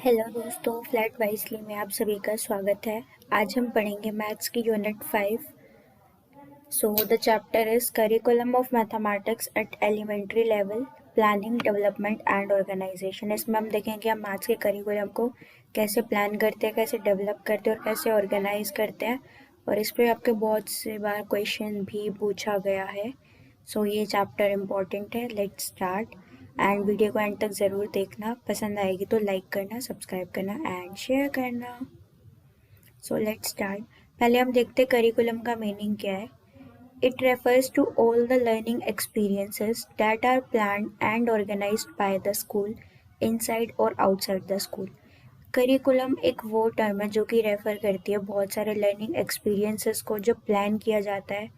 Hello दोस्तों, flat wisely में आप सभी का स्वागत है। आज हम पढ़ेंगे मैथ्स की unit 5। So the chapter is curriculum of mathematics at elementary level, planning, development and organisation. इसमें हम देखेंगे हम मैथ्स के करिकुलम को कैसे प्लान करते हैं, कैसे डेवलप करते हैं और कैसे ऑर्गेनाइज करते हैं। और इस पर आपके बहुत से बार क्वेश्चन भी पूछा गया है। सो ये चैप्टर इम्पोर्टेंट है। Let's start. एंड वीडियो को एंड तक ज़रूर देखना। पसंद आएगी तो लाइक करना, सब्सक्राइब करना एंड शेयर करना। So let's start. पहले हम देखते हैं करिकुलम का मीनिंग क्या है। It refers to all the learning experiences that are planned and organised by the school inside और आउटसाइड द स्कूल। करिकुलम एक वो टर्म है जो कि रेफर करती है बहुत सारे लर्निंग एक्सपीरियंसेस को जो प्लान किया जाता है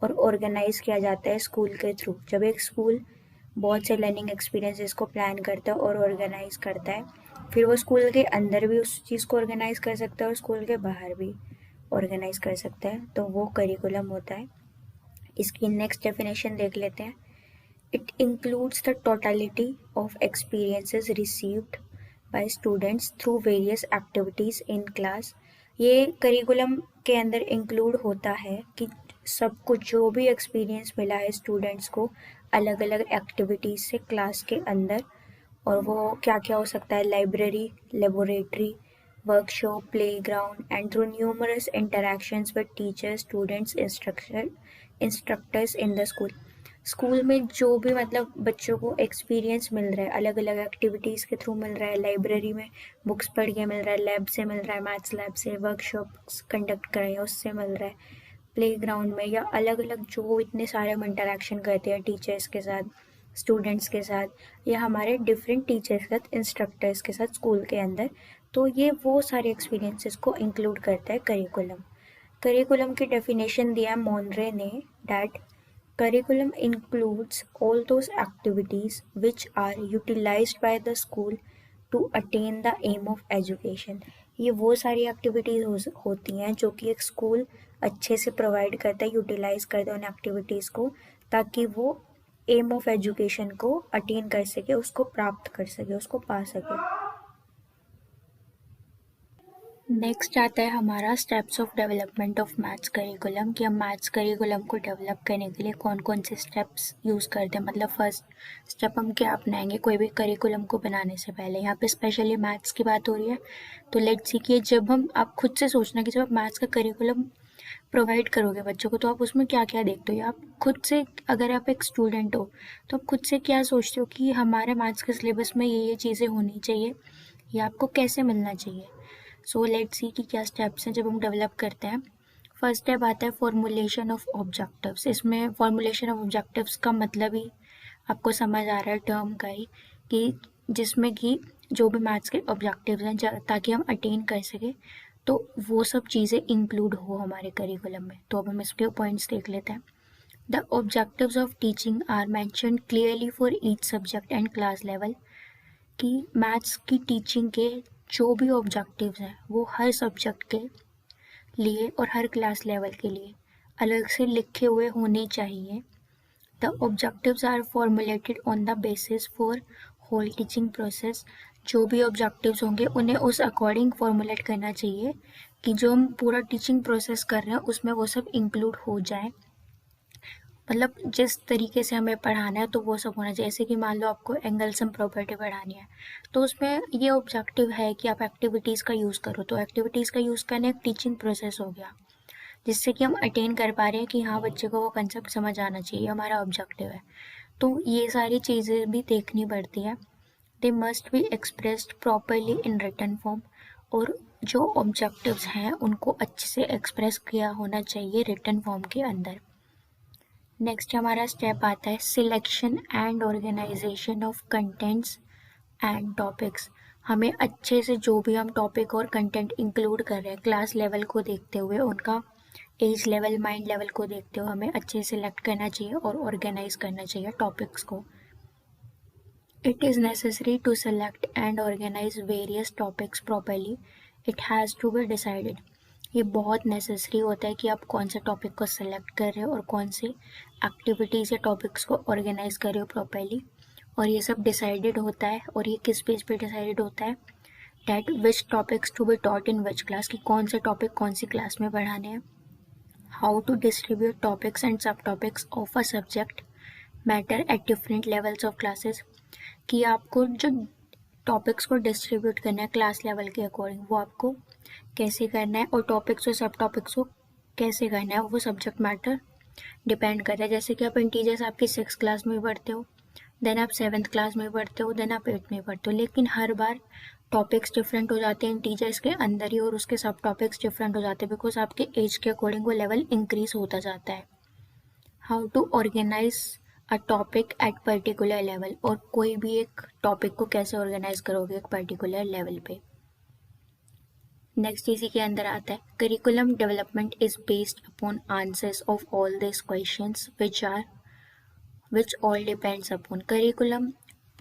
और ऑर्गेनाइज किया जाता है स्कूल के थ्रू। जब एक स्कूल बहुत से लर्निंग एक्सपीरियंसेस को प्लान करता है और ऑर्गेनाइज करता है, फिर वो स्कूल के अंदर भी उस चीज़ को ऑर्गेनाइज कर सकता है और स्कूल के बाहर भी ऑर्गेनाइज कर सकता है, तो वो करिकुलम होता है। इसकी नेक्स्ट डेफिनेशन देख लेते हैं। It includes the totality of experiences received by students through various activities in class. ये करिकुलम के अंदर इंक्लूड होता है कि सब कुछ जो भी एक्सपीरियंस मिला है स्टूडेंट्स को अलग अलग एक्टिविटीज़ से क्लास के अंदर, और वो क्या क्या हो सकता है, library, laboratory, workshop, playground and through numerous interactions with teachers, students, instructors in the school. School में जो भी मतलब बच्चों को एक्सपीरियंस मिल रहा है अलग अलग एक्टिविटीज़ के थ्रू मिल रहा है, लाइब्रेरी में बुक्स पढ़ के मिल रहा है, लैब से मिल रहा है, मैथ्स लैब से, वर्कशॉप्स कंडक्ट कर रहे हैं उससे मिल रहा है, प्लेग्राउंड में, या अलग अलग जो इतने सारे हम इंटरेक्शन करते हैं टीचर्स के साथ, स्टूडेंट्स के साथ, या हमारे डिफरेंट टीचर्स के साथ, इंस्ट्रक्टर्स के साथ स्कूल के अंदर। तो ये वो सारे एक्सपीरियंसेस को इंक्लूड करता है करिकुलम। करिकुलम की डेफिनेशन दिया मोनरे ने, that curriculum includes all those activities which are utilized by the school to attain the aim of education। ये वो सारी एक्टिविटीज़ होती हैं जो कि एक स्कूल अच्छे से प्रोवाइड करता है, यूटिलाइज करता है उन एक्टिविटीज़ को, ताकि वो एम ऑफ एजुकेशन को अटेन कर सके, उसको प्राप्त कर सके, उसको पा सके। नेक्स्ट आता है हमारा steps of development of maths curriculum, कि हम मैथ्स करिकुलम को डेवलप करने के लिए कौन कौन से स्टेप्स यूज़ करते हैं। मतलब फर्स्ट स्टेप हम क्या अपनाएंगे कोई भी करिकुलम को बनाने से पहले। यहाँ पे स्पेशली मैथ्स की बात हो रही है, तो लेट्स सी कि जब हम, आप खुद से सोचना कि जब आप मैथ्स का करिकुलम प्रोवाइड करोगे बच्चों को, तो आप उसमें क्या क्या देखते हो, या आप खुद से, अगर आप एक स्टूडेंट हो तो आप खुद से क्या सोचते हो कि हमारे मैथ्स के सिलेबस में ये चीज़ें होनी चाहिए, या आपको कैसे मिलना चाहिए। सो लेट्स सी कि क्या स्टेप्स हैं जब हम डेवलप करते हैं। फर्स्ट स्टेप आता है फॉर्मुलेशन ऑफ ऑब्जेक्टिव्स। इसमें फॉर्मुलेशन ऑफ ऑब्जेक्टिव्स का मतलब ही आपको समझ आ रहा है टर्म का ही, कि जिसमें कि जो भी मैथ्स के ऑब्जेक्टिव्स हैं ताकि हम अटेन कर सकें, तो वो सब चीज़ें इंक्लूड हो हमारे करिकुलम में। तो अब हम इसके पॉइंट्स देख लेते हैं। The objectives of teaching are mentioned clearly for each subject and class level, कि मैथ्स की टीचिंग के जो भी ऑब्जेक्टिव्स हैं वो हर सब्जेक्ट के लिए और हर क्लास लेवल के लिए अलग से लिखे हुए होने चाहिए। The objectives are formulated on the basis for whole teaching process. जो भी ऑब्जेक्टिव्स होंगे उन्हें उस अकॉर्डिंग फॉर्मुलेट करना चाहिए कि जो हम पूरा टीचिंग प्रोसेस कर रहे हैं उसमें वो सब इंक्लूड हो जाए। मतलब जिस तरीके से हमें पढ़ाना है तो वो सब होना चाहिए। जैसे कि मान लो आपको एंगल सम प्रॉपर्टी पढ़ानी है, तो उसमें ये ऑब्जेक्टिव है कि आप एक्टिविटीज़ का यूज़ करो, तो एक्टिविटीज़ का यूज़ करना एक टीचिंग प्रोसेस हो गया, जिससे कि हम अटेन कर पा रहे हैं कि हाँ बच्चे को वो कंसेप्ट समझ आना चाहिए, हमारा ऑब्जेक्टिव है। तो ये सारी चीज़ें भी देखनी पड़ती है। They must be expressed properly in written form, और जो ऑब्जेक्टिव्स हैं उनको अच्छे से एक्सप्रेस किया होना चाहिए रिटन फॉर्म के अंदर। नेक्स्ट हमारा स्टेप आता है selection and organisation of contents and topics. हमें अच्छे से जो भी हम टॉपिक और कंटेंट इंक्लूड कर रहे हैं क्लास लेवल को देखते हुए, उनका एज लेवल, माइंड लेवल को देखते हुए हमें अच्छे से सिलेक्ट करना चाहिए और ऑर्गेनाइज करना चाहिए टॉपिक्स को। It is necessary to select and organise various topics properly. It has to be decided. ये बहुत नेसेसरी होता है कि आप कौन से टॉपिक को सेलेक्ट कर रहे हो और कौन सी एक्टिविटीज़ या टॉपिक्स को ऑर्गेनाइज कर रहे हो प्रॉपरली। और ये सब डिसाइडेड होता है, और ये किस बेस पे डिसाइडेड होता है, that which topics to be taught in which class, कि कौन से टॉपिक कौन सी क्लास में पढ़ाने हैं. How to distribute topics and subtopics of a subject matter at different levels of classes, कि आपको जो टॉपिक्स को डिस्ट्रीब्यूट करना है क्लास लेवल के अकॉर्डिंग वो आपको कैसे करना है, और टॉपिक्स और सब टॉपिक्स को कैसे करना है वो सब्जेक्ट मैटर डिपेंड करता है. जैसे कि आप इंटीजर्स आपकी 6th क्लास में पढ़ते हो, देन आप 7th क्लास में पढ़ते हो, देन आप 8th में पढ़ते हो, लेकिन हर बार टॉपिक्स डिफरेंट हो जाते हैं इंटीजर्स के अंदर ही, और उसके सब टॉपिक्स डिफरेंट हो जाते हैं बिकॉज आपके एज के अकॉर्डिंग वो लेवल इंक्रीज होता जाता है. How to organise a topic at particular level, और कोई भी एक टॉपिक को कैसे ऑर्गेनाइज करोगे एक पर्टिकुलर लेवल पे. नेक्स्ट इसी के अंदर आता है curriculum development is based upon answers of all this questions which all depends upon. Curriculum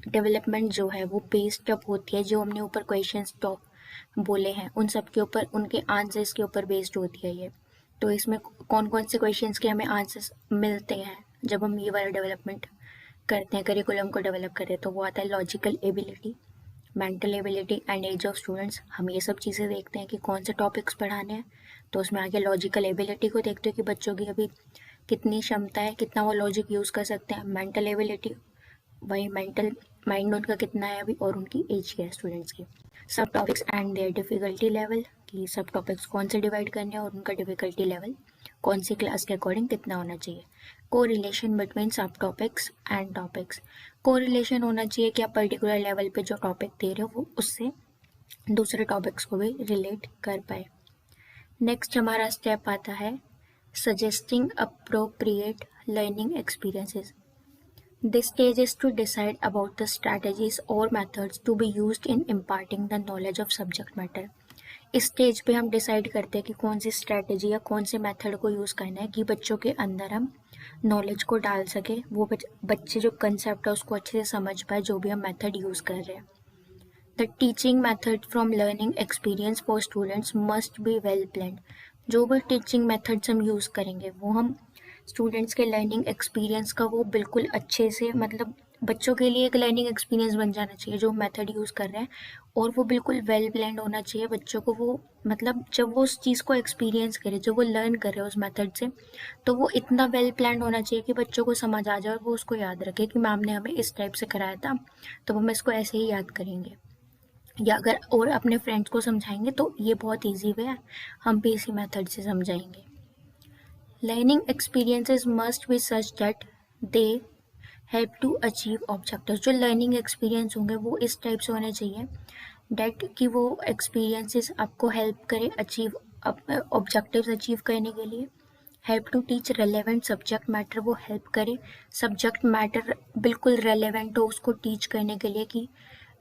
development जो है वो बेस्ड अप होती है, जो हमने ऊपर क्वेश्चंस बोले हैं उन सब के ऊपर, उनके आंसर्स के ऊपर बेस्ड होती है ये. तो इसमें कौन कौन से क्वेश्चंस के हमें आंसर्स मिलते हैं जब हम ये वाला डेवलपमेंट करते हैं, करिकुलम को डेवलप करते हैं, तो वो आता है logical ability, mental ability and age of students. हम ये सब चीज़ें देखते हैं कि कौन से टॉपिक्स पढ़ाने हैं, तो उसमें आगे लॉजिकल एबिलिटी को देखते हो कि बच्चों की अभी कितनी क्षमता है, कितना वो लॉजिक यूज़ कर सकते हैं. मेंटल एबिलिटी, वही मेंटल माइंड उनका कितना है अभी, और उनकी एज क्या है स्टूडेंट्स की. Subtopics and their difficulty level, कि सब टॉपिक्स कौन से डिवाइड करने हैं और उनका डिफ़िकल्टी लेवल कौन सी क्लास के अकॉर्डिंग कितना होना चाहिए. को रिलेशन बिटवीन सब टॉपिक्स एंड टॉपिक्स, को रिलेशन होना चाहिए कि आप पर्टिकुलर लेवल पे जो टॉपिक दे रहे हो वो उससे दूसरे टॉपिक्स को भी रिलेट कर पाए. नेक्स्ट हमारा स्टेप आता है suggesting appropriate learning experiences. This stage is to decide about the strategies or methods to be used in imparting the knowledge of subject matter. इस स्टेज पे हम डिसाइड करते हैं कि कौन सी स्ट्रैटेजी या कौन से मेथड को यूज़ करना है कि बच्चों के अंदर हम नॉलेज को डाल सके, वो बच्चे जो कंसेप्ट है उसको अच्छे से समझ पाए जो भी हम मेथड यूज़ कर रहे हैं. The teaching method from learning experience for students must be well planned. जो भी टीचिंग मेथड्स हम यूज़ करेंगे वो हम स्टूडेंट्स के लर्निंग एक्सपीरियंस का वो बिल्कुल अच्छे से, मतलब बच्चों के लिए एक लर्निंग एक्सपीरियंस बन जाना चाहिए जो मेथड यूज़ कर रहे हैं, और वो बिल्कुल वेल प्लान्ड होना चाहिए. बच्चों को वो मतलब जब वो उस चीज़ को एक्सपीरियंस करे, जब वो लर्न करे उस मेथड से, तो वो इतना वेल प्लान्ड होना चाहिए कि बच्चों को समझ आ जाए और वो उसको याद रखे कि मैम ने हमें इस टाइप से कराया था तो हम इसको ऐसे ही याद करेंगे. या अगर और अपने फ्रेंड्स को समझाएंगे तो ये बहुत ईजी वे है, हम भी इसी मेथड से समझाएंगे. Learning experiences must be such that they help to achieve objectives. जो learning experience होंगे वो इस टाइप से होने चाहिए that कि वो experiences आपको help करे achieve objectives achieve करने के लिए. Help to teach relevant subject matter, वो help करे subject matter बिल्कुल relevant हो उसको teach करने के लिए, कि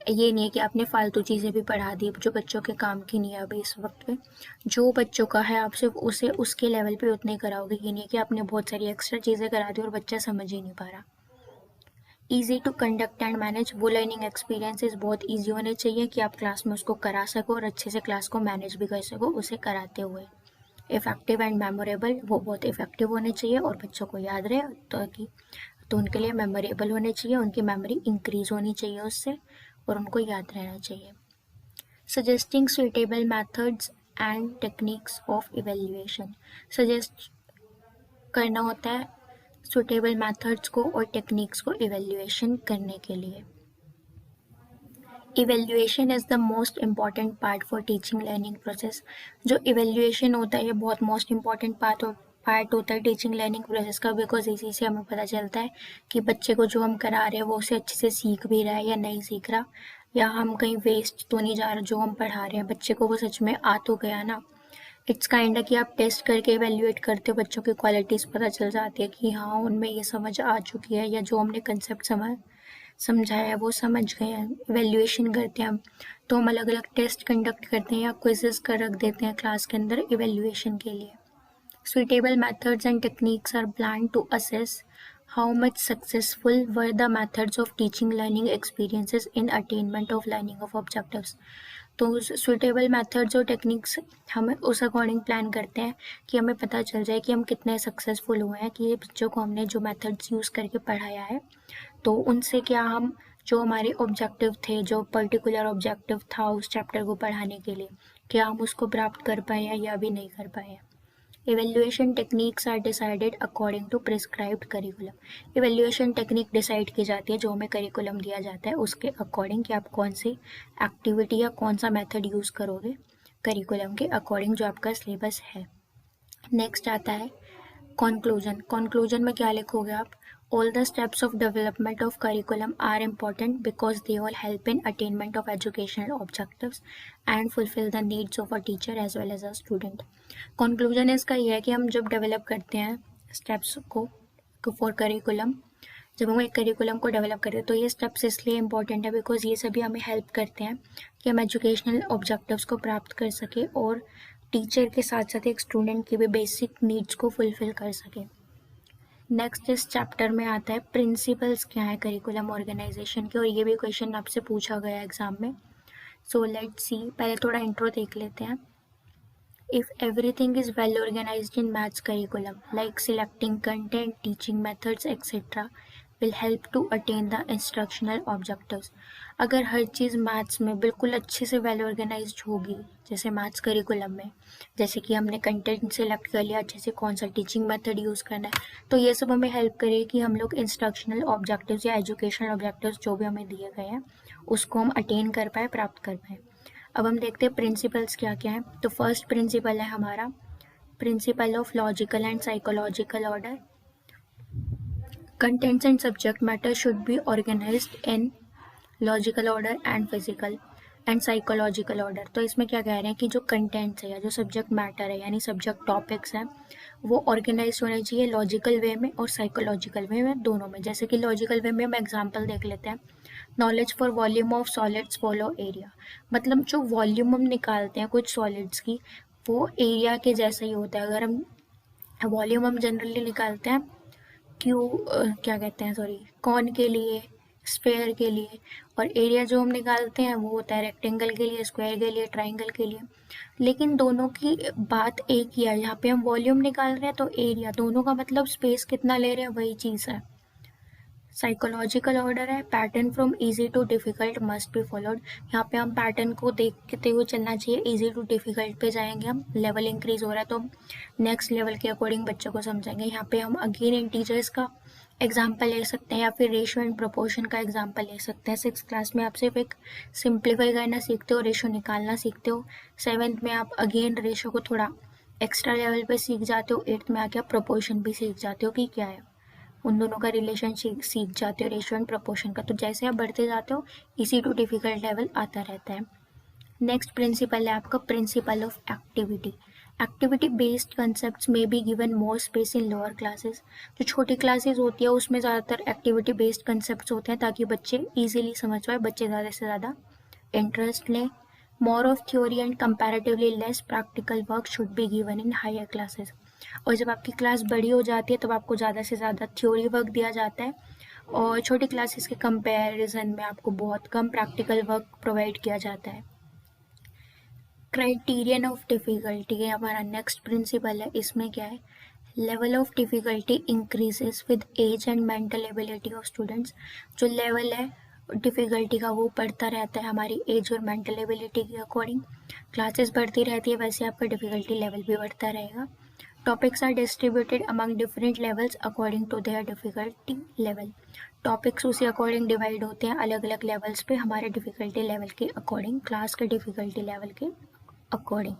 ये नहीं है कि आपने फालतू चीज़ें भी पढ़ा दी जो बच्चों के काम की नहीं है अभी इस वक्त पे. जो बच्चों का है आप सिर्फ उसे उसके लेवल पे उतने कराओगे, ये नहीं है कि आपने बहुत सारी एक्स्ट्रा चीज़ें करा दी और बच्चा समझ ही नहीं पा रहा. Easy to conduct and manage, वो लर्निंग एक्सपीरियंसेस बहुत ईजी होने चाहिए कि आप क्लास में उसको करा सको और अच्छे से क्लास को मैनेज भी कर सको उसे कराते हुए. इफ़ेक्टिव एंड मेमोरेबल, वो बहुत इफ़ेक्टिव होने चाहिए और बच्चों को याद रहे, तो उनके लिए मेमोरेबल होने चाहिए, उनकी मेमोरी इंक्रीज होनी चाहिए उससे और उनको याद रहना चाहिए. Suggesting suitable methods and techniques of evaluation, suggest करना होता है सुटेबल मेथड्स को और टेक्निक्स को इवेल्युएशन करने के लिए. Evaluation is the most important part for teaching learning process. जो इवेल्युएशन होता है ये बहुत मोस्ट इम्पॉर्टेंट पार्ट होता है टीचिंग लर्निंग प्रोसेस का, बिकॉज इसी से हमें पता चलता है कि बच्चे को जो हम करा रहे हैं वो उसे अच्छे से सीख भी रहा है या नहीं सीख रहा, या हम कहीं वेस्ट तो नहीं जा रहा, जो हम पढ़ा रहे हैं बच्चे को वो सच में आ तो गया ना. इट्स काइंड कि आप टेस्ट करके इवेल्युएट करते हो, बच्चों की क्वालिटीज़ पता चल जाती है कि हाँ उनमें ये समझ आ चुकी है या जो हमने कंसेप्ट समझाया है वो समझ गए हैं. इवेल्युएशन करते हैं हम, तो हम अलग अलग टेस्ट कंडक्ट करते हैं या क्विजेस कर रख देते हैं क्लास के अंदर इवेल्युएशन के लिए. Suitable methods and techniques are planned to assess how much successful were the methods of teaching learning experiences in attainment of learning of objectives. तो suitable methods और techniques हम उस अकॉर्डिंग प्लान करते हैं कि हमें पता चल जाए कि हम कितने सक्सेसफुल हुए हैं, कि ये बच्चों को हमने जो मेथड्स यूज़ करके पढ़ाया है तो उनसे क्या हम जो हमारे ऑब्जेक्टिव थे, जो पर्टिकुलर ऑब्जेक्टिव था उस चैप्टर को पढ़ाने के लिए, क्या हम उसको प्राप्त कर पाए हैं या भी नहीं कर पाए हैं। Evaluation techniques are decided according to prescribed curriculum. Evaluation technique decide की जाती है जो हमें करिकुलम दिया जाता है उसके अकॉर्डिंग कि आप कौन सी एक्टिविटी या कौन सा मेथड यूज़ करोगे करिकुलम के अकॉर्डिंग जो आपका सिलेबस है। नेक्स्ट आता है कंक्लूजन। कंक्लूजन में क्या लिखोगे आप? All the steps of development of curriculum are important because they all help in attainment of educational objectives and fulfill the needs of a teacher as well as a student. Conclusion इसका ये है कि हम जब develop करते हैं steps को for curriculum, जब हम एक करिकुलम को डेवलप करते हैं तो ये स्टेप्स इसलिए इम्पॉर्टेंट है बिकॉज ये सभी हमें हेल्प करते हैं कि हम एजुकेशनल ऑब्जेक्टिव्स को प्राप्त कर सकें और टीचर के साथ साथ एक स्टूडेंट की भी बेसिक नीड्स को फुलफिल कर सकें। नेक्स्ट इस चैप्टर में आता है प्रिंसिपल्स क्या है करिकुलम ऑर्गेनाइजेशन के, और ये भी क्वेश्चन आपसे पूछा गया एग्जाम में। सो लेट्स सी, पहले थोड़ा इंट्रो देख लेते हैं। If everything is well organized in maths curriculum, like selecting content, teaching methods, etc., will help to attain the instructional objectives. अगर हर चीज़ मैथ्स में बिल्कुल अच्छे से वेल ऑर्गेनाइज्ड होगी, जैसे मैथ्स करिकुलम में, जैसे कि हमने कंटेंट सेलेक्ट कर लिया अच्छे से, कौन सा टीचिंग मेथड यूज़ करना है, तो ये सब हमें हेल्प करेगी कि हम लोग इंस्ट्रक्शनल ऑब्जेक्टिव्स या एजुकेशनल ऑब्जेक्टिव्स जो भी हमें दिए गए हैं उसको हम अटेन कर पाए, प्राप्त कर पाए। अब हम देखते हैं प्रिंसिपल्स क्या क्या है। तो फर्स्ट प्रिंसिपल है हमारा principle of logical and psychological order. Contents and subject matter should be organised in logical order and physical and psychological order. तो इसमें क्या कह रहे हैं कि जो कंटेंट्स है या जो सब्जेक्ट मैटर है यानी सब्जेक्ट टॉपिक्स हैं वो ऑर्गेनाइज होने चाहिए लॉजिकल वे में और साइकोलॉजिकल वे में, दोनों में। जैसे कि लॉजिकल वे में हम एग्जांपल देख लेते हैं। Knowledge for volume of solids follow area, मतलब जो वॉल्यूम हम निकालते हैं कुछ सॉलिड्स की वो एरिया के जैसा ही होता है। अगर हम वॉल्यूम हम जनरली निकालते हैं क्या कहते हैं कॉन के लिए, स्फेयर के लिए, और एरिया जो हम निकालते हैं वो होता है रेक्टेंगल के लिए, स्क्वायर के लिए, ट्राइंगल के लिए। लेकिन दोनों की बात एक ही है, यहाँ पे हम वॉल्यूम निकाल रहे हैं तो एरिया, दोनों का मतलब स्पेस कितना ले रहे हैं वही चीज़ है। साइकोलॉजिकल ऑर्डर है pattern from easy to difficult must be followed. यहाँ पे हम पैटर्न को देखते हुए चलना चाहिए। इजी टू डिफिकल्ट पे जाएंगे हम, लेवल इंक्रीज हो रहा है तो हम नेक्स्ट लेवल के अकॉर्डिंग बच्चों को समझेंगे। यहाँ पे हम अगेन इंटीजर्स का एग्जाम्पल ले सकते हैं या फिर रेशियो एंड प्रोपोर्शन का एग्जाम्पल ले सकते हैं। 6th क्लास में आप सिर्फ एक सिंप्लीफाई करना सीखते हो, रेशियो निकालना सीखते हो। 7th में आप अगेन रेशियो को थोड़ा एक्स्ट्रा लेवल पे सीख जाते हो। 8th में आके आप प्रोपोर्शन भी सीख जाते हो कि क्या है, उन दोनों का रिलेशन सीख जाते हो, रेशियो एंड प्रोपोर्शन का। तो जैसे आप बढ़ते जाते हो इजी टू डिफिकल्ट लेवल आता रहता है। नेक्स्ट प्रिंसिपल है आपका principle of activity. Activity based concepts में be given more space in lower classes. जो छोटी क्लासेस होती है उसमें ज़्यादातर एक्टिविटी बेस्ड कंसेप्ट्स होते हैं ताकि बच्चे इजीली समझ पाए, बच्चे ज़्यादा से ज़्यादा इंटरेस्ट लें। More of theory and comparatively less practical work should be given in higher classes. और जब आपकी क्लास बड़ी हो जाती है तब आपको ज़्यादा से ज़्यादा थ्योरी वर्क दिया जाता है और छोटी क्लासेस के कंपैरिजन में आपको बहुत कम प्रैक्टिकल वर्क प्रोवाइड किया जाता है। क्राइटेरियन ऑफ डिफ़िकल्टी है हमारा नेक्स्ट प्रिंसिपल है। इसमें क्या है, level of difficulty increases with age and mental ability of students. जो लेवल है डिफ़िकल्टी का वो बढ़ता रहता है हमारी एज और मेंटल एबिलिटी के अकॉर्डिंग। क्लासेस बढ़ती रहती है वैसे आपका डिफ़िकल्टी लेवल भी बढ़ता रहेगा। Topics are distributed among different levels according to their difficulty level. Topics उसी अकॉर्डिंग डिवाइड होते हैं अलग अलग लेवल्स पे हमारे डिफ़िकल्टी लेवल के अकॉर्डिंग, क्लास के डिफ़िकल्टी लेवल के अकॉर्डिंग।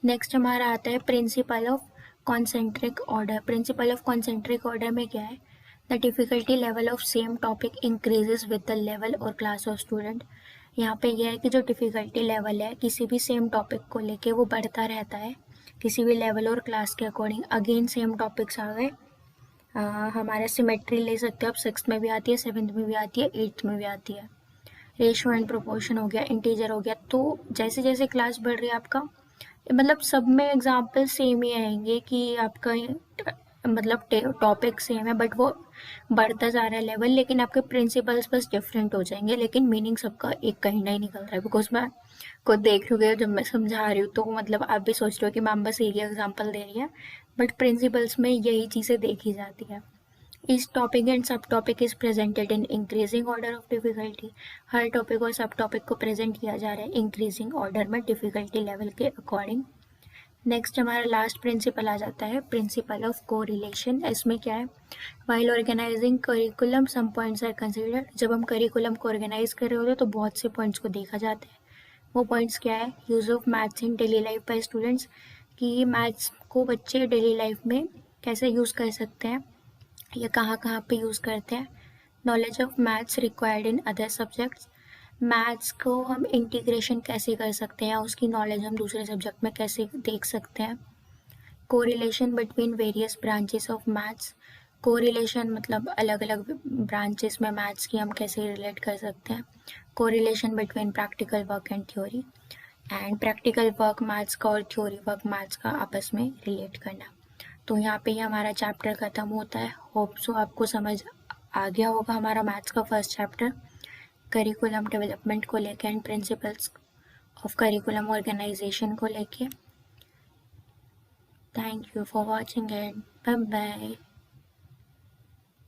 नेक्स्ट हमारा आता है principle of concentric order. Principle of concentric order में क्या है, the difficulty level of same topic increases with the level और क्लास ऑफ स्टूडेंट। यहाँ पे यह है कि जो डिफ़िकल्टी लेवल है किसी भी सेम टॉपिक को लेके वो बढ़ता रहता है किसी भी लेवल और क्लास के अकॉर्डिंग। अगेन सेम टॉपिक्स आ गए, हमारा सिमेट्री ले सकते हो आप, 6th में भी आती है, 7th में भी आती है, 8th में भी आती है। रेशियो एंड प्रोपोर्शन हो गया, इंटीजर हो गया। तो जैसे जैसे क्लास बढ़ रही है आपका मतलब सब में एग्जाम्पल सेम ही आएंगे कि आपका मतलब टॉपिक सेम है बट वो बढ़ता जा रहा है लेवल, लेकिन आपके प्रिंसिपल्स बस डिफरेंट हो जाएंगे लेकिन मीनिंग सबका एक कहीं ना ही निकल रहा है। बिकॉज मैं खुद देख रही हूँ जब मैं समझा रही हूँ तो मतलब आप भी सोच रहे हो कि मैम बस एक ही एग्जाम्पल दे रही है, बट प्रिंसिपल्स में यही चीज़ें देखी जाती है। Each topic and subtopic is presented in increasing order of difficulty. हर टॉपिक और सब टॉपिक को प्रेजेंट किया जा रहा है इंक्रीजिंग ऑर्डर में डिफिकल्टी लेवल के अकॉर्डिंग. नेक्स्ट हमारा लास्ट प्रिंसिपल आ जाता है, प्रिंसिपल ऑफ कोरिलेशन. इसमें क्या है, while organising curriculum some points are considered. जब हम करिकुलम को ऑर्गेनाइज कर रहे होते हैं तो बहुत से पॉइंट्स को देखा जाता है. वो पॉइंट्स क्या है, use of maths in daily life by students, कि मैथ्स को बच्चे डेली लाइफ में कैसे यूज़ कर सकते हैं या कहाँ कहाँ पे यूज़ करते हैं. Knowledge of maths required in other subjects, maths को हम इंटीग्रेशन कैसे कर सकते हैं या उसकी नॉलेज हम दूसरे सब्जेक्ट में कैसे देख सकते हैं. Correlation between various branches of maths, correlation मतलब अलग अलग ब्रांचेस में मैथ्स की हम कैसे रिलेट कर सकते हैं. Correlation between practical work and theory, and practical work maths का और थ्योरी वर्क मैथ्स का आपस में रिलेट करना. तो यहाँ पे ही हमारा चैप्टर ख़त्म होता है. होप सो आपको समझ आ गया होगा हमारा मैथ्स का फर्स्ट चैप्टर करिकुलम डेवलपमेंट को लेके and principles of curriculum organisation को लेके. Thank you for watching it. Bye bye.